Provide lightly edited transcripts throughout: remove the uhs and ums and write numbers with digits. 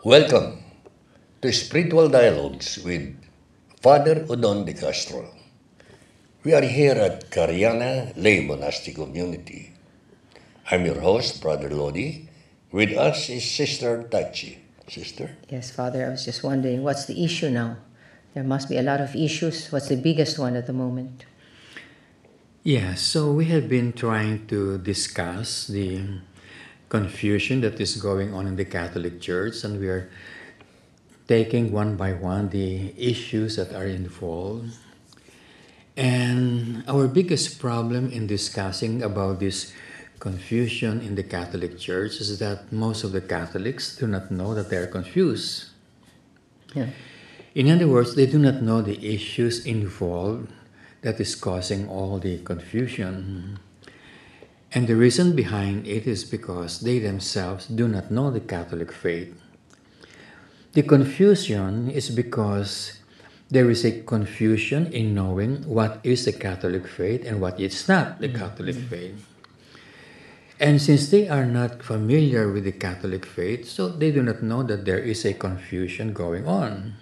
Welcome to Spiritual Dialogues with Father Odon de Castro. We are here at Cariana Lay Monastic Community. I'm your host, Brother Lodi. With us is Sister Tachi. Sister? Yes, Father, I was just wondering, what's the issue now? There must be a lot of issues. What's the biggest one at the moment? Yeah, so we have been trying to discuss the confusion that is going on in the Catholic Church, and we are taking one by one the issues that are involved. And our biggest problem in discussing about this confusion in the Catholic Church is that most of the Catholics do not know that they are confused. Yeah. In other words, they do not know the issues involved that is causing all the confusion. And the reason behind it is because they themselves do not know the Catholic faith. The confusion is because there is a confusion in knowing what is the Catholic faith and what is not the Catholic faith. And since they are not familiar with the Catholic faith, so they do not know that there is a confusion going on.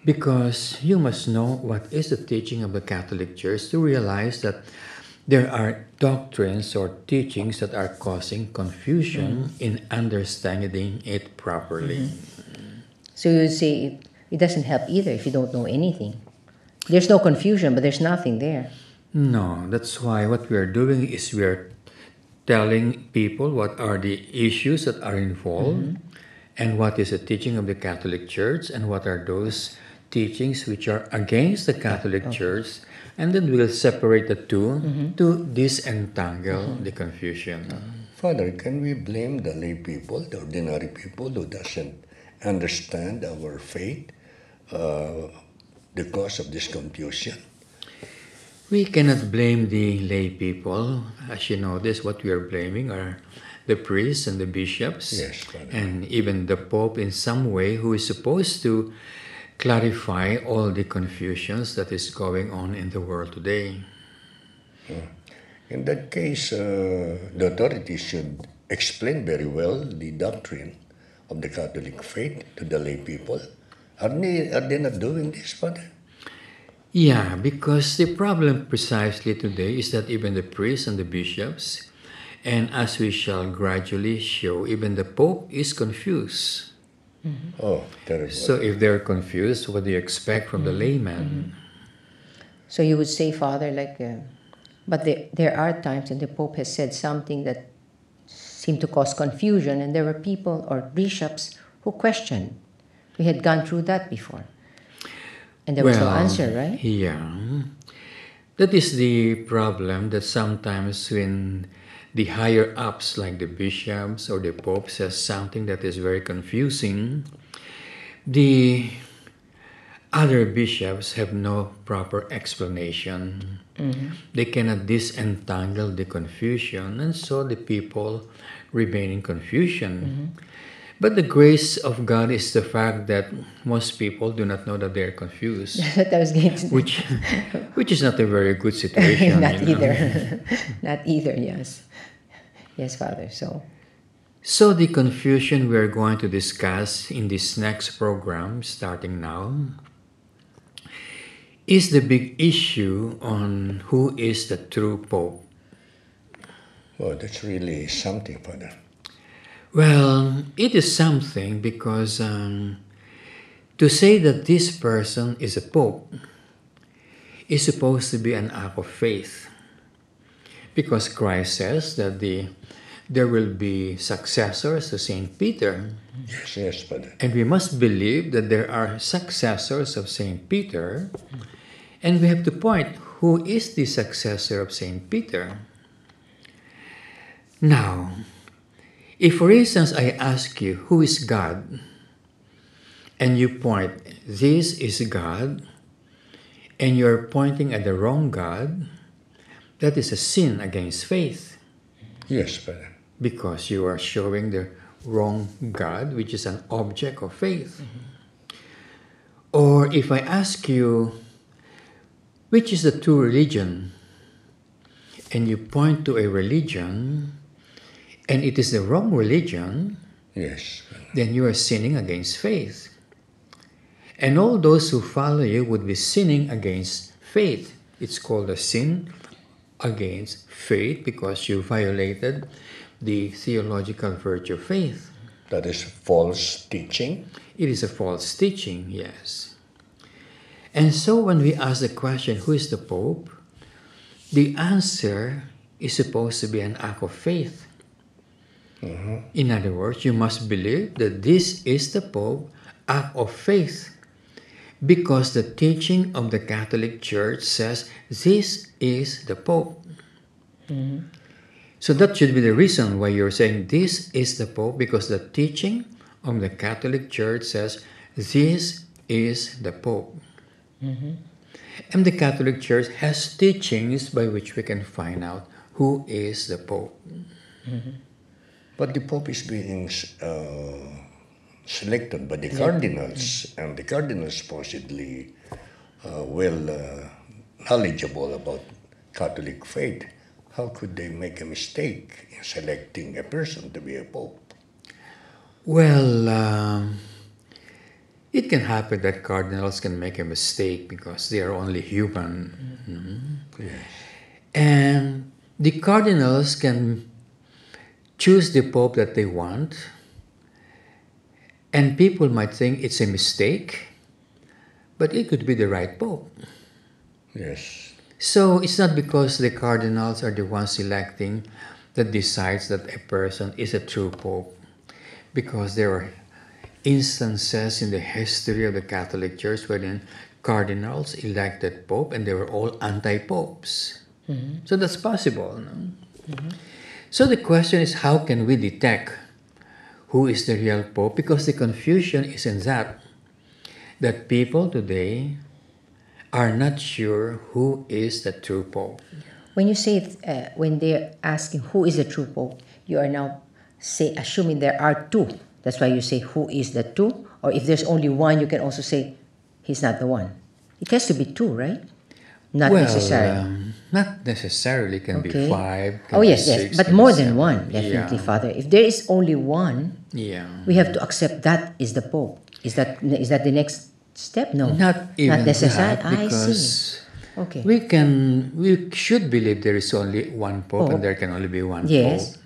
Because you must know what is the teaching of the Catholic Church to realize that there are doctrines or teachings that are causing confusion in understanding it properly. So you would say it doesn't help either if you don't know anything. There's no confusion, but there's nothing there. No, that's why what we are doing is we are telling people what are the issues that are involved and what is the teaching of the Catholic Church and what are those teachings which are against the Catholic Church, and then we'll separate the two to disentangle the confusion. Father, can we blame the lay people, the ordinary people who doesn't understand our faith, the cause of this confusion? We cannot blame the lay people. As you notice, what we are blaming are the priests and the bishops, Yes, Father. and even the Pope in some way, who is supposed to clarify all the confusions that is going on in the world today. In that case, the authorities should explain very well the doctrine of the Catholic faith to the lay people. Are they not doing this, Father? Yeah, because the problem precisely today is that even the priests and the bishops, and as we shall gradually show, even the Pope is confused. Oh, terrible. So if they're confused, what do you expect from the layman? So you would say, Father, but there are times when the Pope has said something that seemed to cause confusion, and there were people or bishops who questioned. We had gone through that before. And there was no answer, right? Yeah. That is the problem, that sometimes when the higher ups like the bishops or the Pope says something that is very confusing, the other bishops have no proper explanation. They cannot disentangle the confusion, and so the people remain in confusion. But the grace of God is the fact that most people do not know that they are confused, That I was going to which is not a very good situation. Not you know. either. Not either, yes. Yes, Father. So the confusion we are going to discuss in this next program, starting now, is the big issue on who is the true Pope. Oh, that's really something, Father. Well, it is something because to say that this person is a Pope is supposed to be an act of faith. Because Christ says that there will be successors to Saint Peter. Yes, Father. And we must believe that there are successors of Saint Peter. And we have to point who is the successor of Saint Peter. Now, if for instance I ask you, who is God? And you point, this is God, and you're pointing at the wrong God, that is a sin against faith. Yes, Father. Because you are showing the wrong God, which is an object of faith. Or if I ask you, which is the true religion? And you point to a religion, and it is the wrong religion, Yes. then you are sinning against faith. And all those who follow you would be sinning against faith. It's called a sin against faith because you violated the theological virtue of faith. That is false teaching. It is a false teaching, yes. And so when we ask the question, who is the Pope? The answer is supposed to be an act of faith. In other words, you must believe that this is the Pope, act of faith. Because the teaching of the Catholic Church says this is the Pope. So that should be the reason why you're saying this is the Pope, because the teaching of the Catholic Church says this is the Pope. And the Catholic Church has teachings by which we can find out who is the Pope. But the Pope is being selected by the cardinals, and the cardinals supposedly knowledgeable about Catholic faith. How could they make a mistake in selecting a person to be a Pope? Well, it can happen that cardinals can make a mistake because they are only human. Yes. And the cardinals can choose the Pope that they want, and people might think it's a mistake, but it could be the right Pope. Yes. So it's not because the cardinals are the ones selecting that decides that a person is a true Pope, because there are instances in the history of the Catholic Church wherein cardinals elected Pope and they were all anti-popes. So that's possible. No? So the question is, how can we detect who is the real Pope? Because the confusion is in that people today are not sure who is the true Pope. When you say, when they're asking who is the true Pope, you are now assuming there are two. That's why you say who is the two? Or if there's only one, you can also say he's not the one. It has to be two, right? Not necessarily. Not necessarily. Can be five. Oh be yes, six, but can more be than seven. one, definitely, Yeah. Father. If there is only one, we have to accept that is the Pope. Is that the next step? No, Not even necessary. that, I see. because Okay. we should believe there is only one Pope Pope. and there can only be one Yes. Pope.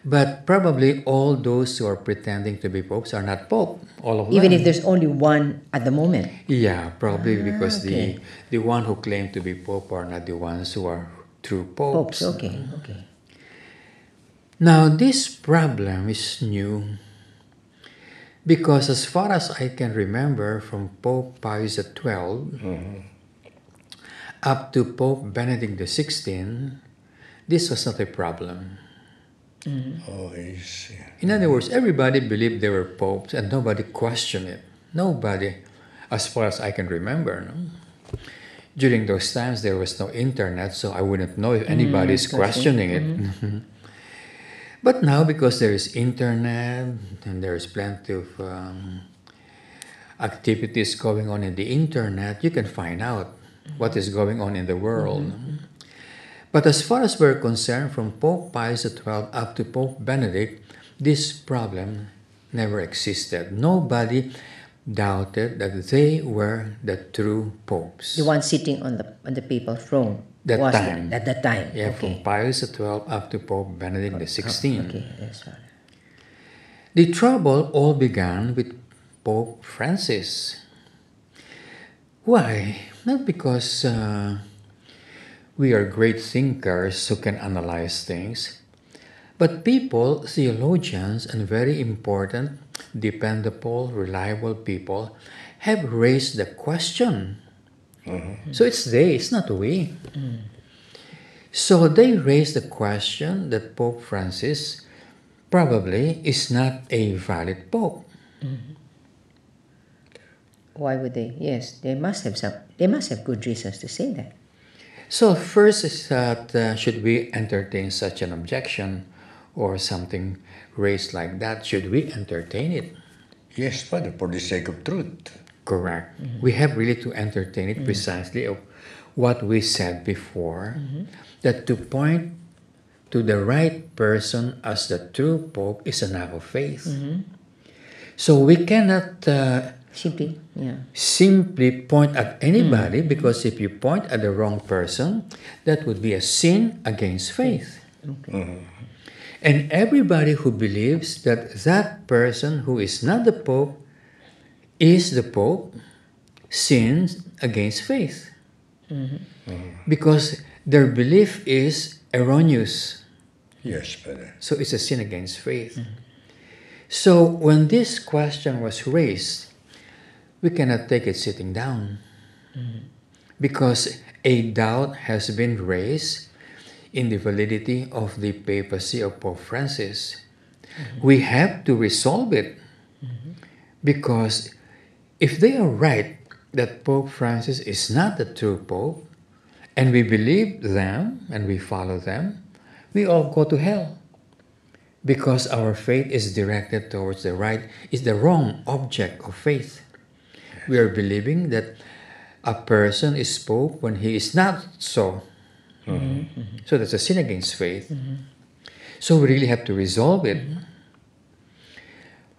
But probably all those who are pretending to be popes are not Pope. All of Even them. if there's only one at the moment. Yeah, probably because okay. the one who claim to be Pope are not the ones who are true popes. Popes. Okay. Now this problem is new because as far as I can remember, from Pope Pius XII up to Pope Benedict XVI, this was not a problem. Oh, I see. In other words, everybody believed they were popes and nobody questioned it. Nobody, as far as I can remember. No? During those times, there was no internet, so I wouldn't know if anybody is questioning it. But now, because there is internet and there is plenty of activities going on in the internet, you can find out what is going on in the world. But as far as we're concerned, from Pope Pius XII up to Pope Benedict, this problem never existed. Nobody doubted that they were the true popes. The one sitting on the papal throne. That was time. At that time. Yeah, Okay. from Pius XII up to Pope Benedict XVI. Okay. Yes, Father. The trouble all began with Pope Francis. Why? Not because we are great thinkers who can analyze things, but people, theologians, and very important, dependable, reliable people have raised the question. So it's they, it's not we. So they raised the question that Pope Francis probably is not a valid pope. Why would they? Yes, they must have some. They must have good reasons to say that. So first is that should we entertain such an objection or something raised like that? Should we entertain it? Yes, Father, for the sake of truth. Correct. We have really to entertain it precisely of what we said before, that to point to the right person as the true Pope is an act of faith. So we cannot simply point at anybody, because if you point at the wrong person, that would be a sin against faith. And everybody who believes that that person who is not the Pope is the Pope sins against faith. Because their belief is erroneous. Yes, Father. So it's a sin against faith. So when this question was raised, we cannot take it sitting down, because a doubt has been raised in the validity of the papacy of Pope Francis. We have to resolve it, because if they are right that Pope Francis is not the true Pope, and we believe them and we follow them, we all go to hell, because our faith is directed towards the wrong object of faith. We are believing that a person is Pope when he is not so. So that's a sin against faith. So we really have to resolve it.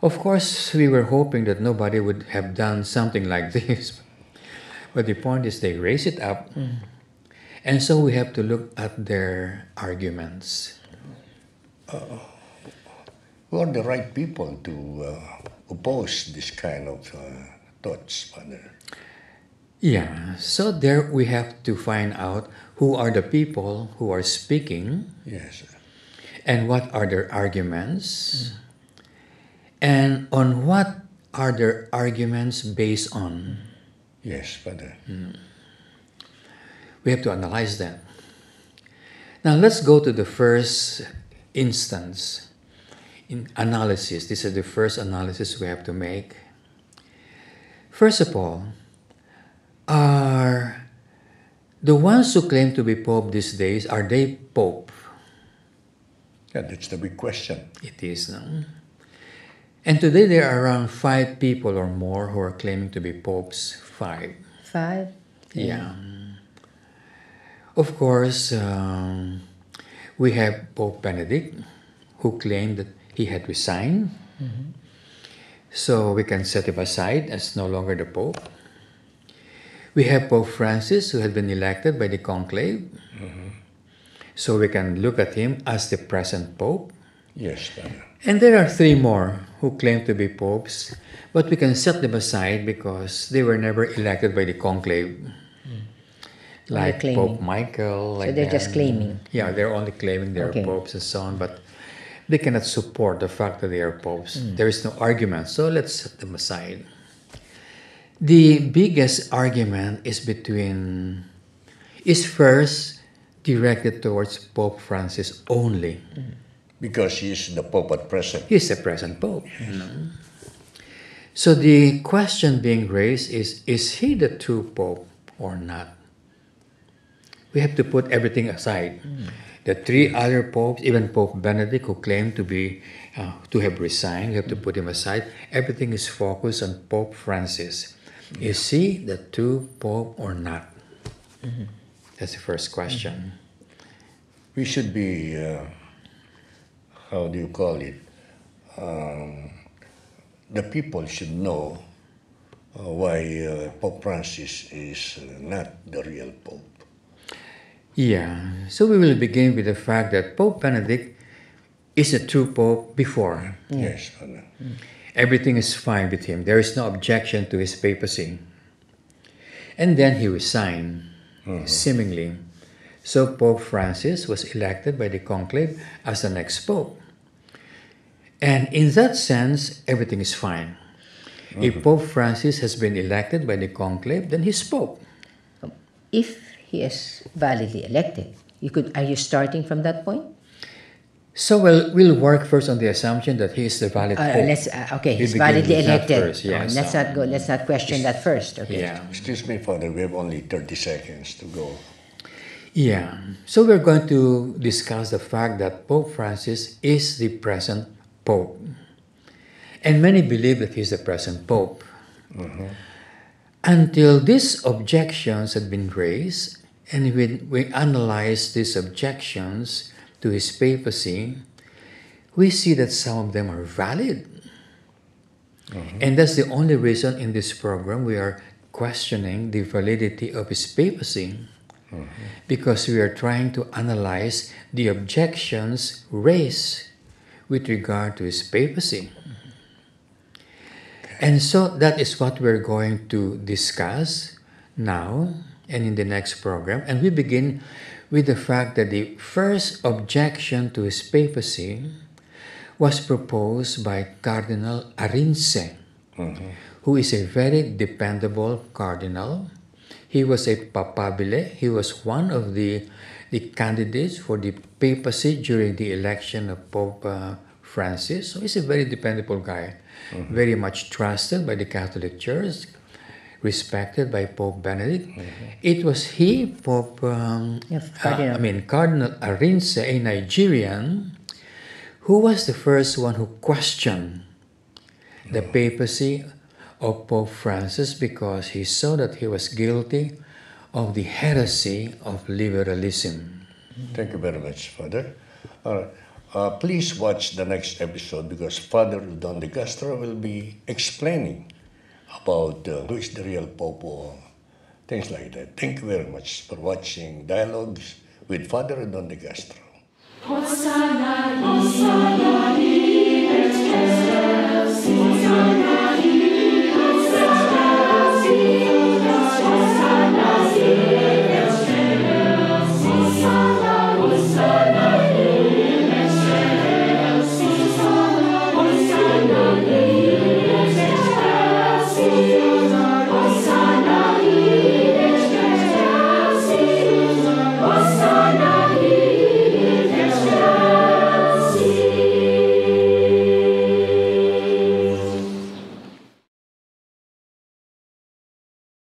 Of course, we were hoping that nobody would have done something like this. But the point is they raise it up. And so we have to look at their arguments. Who are the right people to oppose this kind of thoughts, Father? Yeah, so there we have to find out who are the people who are speaking, Yes. and what are their arguments, and on what are their arguments based on. Yes, Father. We have to analyze that. Now let's go to the first instance in analysis. This is the first analysis we have to make. First of all, are the ones who claim to be Pope these days, are they Pope? Yeah, that's the big question. It is, no? And today there are around 5 people or more who are claiming to be popes. 5. 5? Yeah. Of course, we have Pope Benedict, who claimed that he had resigned. So we can set him aside as no longer the Pope. We have Pope Francis, who had been elected by the conclave. So we can look at him as the present Pope. Yes, Father. And there are 3 more who claim to be popes, but we can set them aside because they were never elected by the conclave. Like claiming. Pope Michael. So they're just claiming. Yeah, they're only claiming they're Okay. popes and so on, but they cannot support the fact that they are popes. There is no argument, so let's set them aside. The biggest argument is first directed towards Pope Francis only. Because he is the Pope at present. He's the present Pope. So the question being raised is he the true Pope or not? We have to put everything aside. The 3 other popes, even Pope Benedict, who claimed to have resigned, we have to put him aside. Everything is focused on Pope Francis. Is he the true Pope or not? That's the first question. We should be, how do you call it? The people should know why Pope Francis is not the real Pope. Yeah, so we will begin with the fact that Pope Benedict is a true Pope before. Yes, Father. Everything is fine with him. There is no objection to his papacy. And then he resigned, seemingly. So Pope Francis was elected by the conclave as the next Pope. And in that sense, everything is fine. If Pope Francis has been elected by the conclave, then he's Pope. If he is validly elected, are you starting from that point? So we'll work first on the assumption that he is the valid Pope. He's begin validly with that elected. first, yes. Let's not question that first. Okay. Yeah. Excuse me, Father, we have only 30 seconds to go. Yeah. So we're going to discuss the fact that Pope Francis is the present Pope. And many believe that he's the present Pope. Until these objections had been raised, and we analyze these objections, to his papacy, we see that some of them are valid. And that's the only reason in this program we are questioning the validity of his papacy, because we are trying to analyze the objections raised with regard to his papacy. And so that is what we're going to discuss now and in the next program. And we begin with the fact that the first objection to his papacy was proposed by Cardinal Arinze, who is a very dependable cardinal. He was a papabile. He was one of the candidates for the papacy during the election of Pope Francis. So he's a very dependable guy, very much trusted by the Catholic Church, respected by Pope Benedict. It was he, Cardinal Arinze, a Nigerian, who was the first one who questioned the papacy of Pope Francis because he saw that he was guilty of the heresy of liberalism. Thank you very much, Father. Please watch the next episode because Father Don De Castro will be explaining about who is the real Pope or things like that. Thank you very much for watching Dialogues with Father Don De Castro.